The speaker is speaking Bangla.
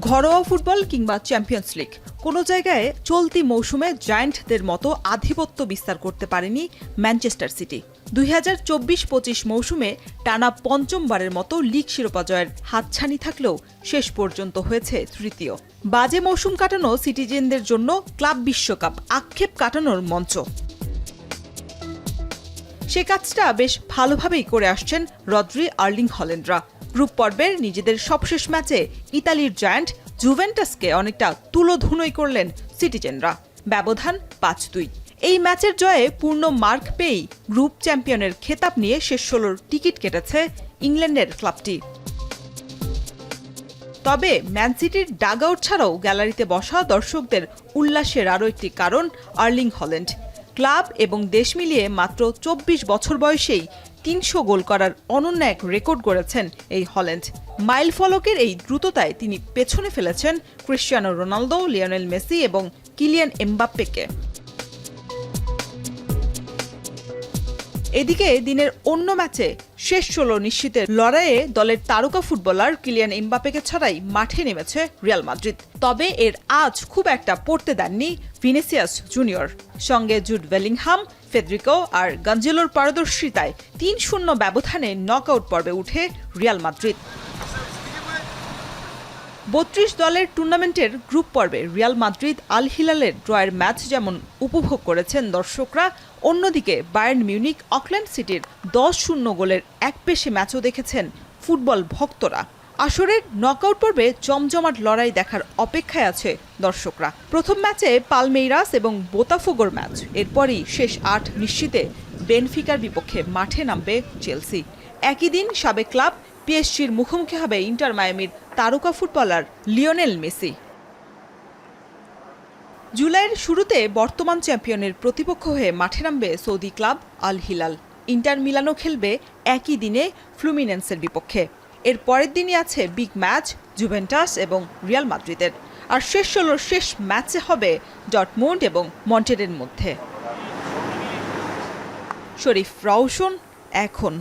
ঘরোয়া ফুটবল কিংবা চ্যাম্পিয়ন্স লিগ কোনো জায়গায় চলতি মৌসুমে জায়ান্টদের মতো আধিপত্য বিস্তার করতে পারেনি ম্যানচেস্টার সিটি। 2024-25 মৌসুমে টানা পঞ্চমবারের মতো লিগ শিরোপা জয়ের হাতছানি থাকলেও শেষ পর্যন্ত হয়েছে তৃতীয়। বাজে মৌসুম কাটানো সিটিজেনদের জন্য ক্লাব বিশ্বকাপ আক্ষেপ কাটানোর মঞ্চ। সে কাজটা বেশ ভালোভাবেই করে আসছেন রদ্রি আর্লিং হল্যান্ডরা। গ্রুপ পর্বের নিজেদের সবশেষ ম্যাচে ইতালির জায়ান্ট জুভেন্টাসকে অনেকটা তুলোধুনোই করলেন সিটিজেনরা। ব্যবধান 5-2। এই ম্যাচের জয়ে পূর্ণ মার্ক পেয়েই গ্রুপ চ্যাম্পিয়নের খেতাব নিয়ে শেষ 16র টিকিট কেটেছে ইংল্যান্ডের ক্লাবটি। তবে ম্যান সিটির ডাগআউট ছাড়াও গ্যালারিতে বসা দর্শকদের উল্লাসের আরও একটি কারণ আর্লিং হল্যান্ড। ক্লাব এবং দেশ মিলিয়ে মাত্র 24 বছর বয়সেই 300 গোল করার অনন্য এক রেকর্ড গড়েছেন এই হল্যান্ড। মাইল ফলকের এই দ্রুততায় তিনি পেছনে ফেলেছেন ক্রিশ্চিয়ানো রোনালদো, লিওনেল মেসি এবং কিলিয়ান এমবাপ্পেকে। এদিকে দিনের অন্য ম্যাচে শেষ 16 নিশ্চিতের লড়াইয়ে দলের তারকা ফুটবলার কিলিয়ান এমবাপ্পেকে ছাড়াই মাঠে নেমেছে রিয়াল মাদ্রিদ। তবে এর আজ খুব একটা পড়তে দেননি ভিনিসিয়াস জুনিয়র। সঙ্গে জুড বেলিংহাম, ফেদ্রিকো আর গাঞ্জেলোর পারদর্শিতায় 3-0 ব্যবধানে নকআউট পর্বে উঠে রিয়াল মাদ্রিদ। 32 দলের টুর্নামেন্টের গ্রুপ পর্বে রিয়াল মাদ্রিদ আল হিলালের ড্রয়ের ম্যাচ যেমন উপভোগ করেছেন দর্শকরা, অন্যদিকে বায়ার্ন মিউনিক অকল্যান্ড সিটির 10-0 গোলের একপেশে ম্যাচও দেখেছেন ফুটবল ভক্তরা। আসরের নকআউট পর্বে জমজমাট লড়াই দেখার অপেক্ষায় আছে দর্শকরা। প্রথম ম্যাচে পালমেইরাস এবং বোতাফোগোর ম্যাচ, এরপরই শেষ 8 নিশ্চিতে বেনফিকার বিপক্ষে মাঠে নামবে চেলসি। একই দিন সাবেক ক্লাব পিএসজির মুখোমুখি হবে ইন্টার মায়ামির তারকা ফুটবলার লিওনেল মেসি। জুলাইয়ের শুরুতে বর্তমান চ্যাম্পিয়নের প্রতিপক্ষ হয়ে মাঠে নামবে Saudi club Al Hilal. Inter মিলানও খেলবে একই দিনে ফ্লুমিনেন্সের বিপক্ষে। এর পরের দিনই আছে বিগ ম্যাচ জুভেন্টাস এবং রিয়াল মাদ্রিদের। আর শেষ 16 শেষ ম্যাচে হবে ডর্টমুন্ড এবং মন্টেরের মধ্যে। শরীফ রাউশন, এখন।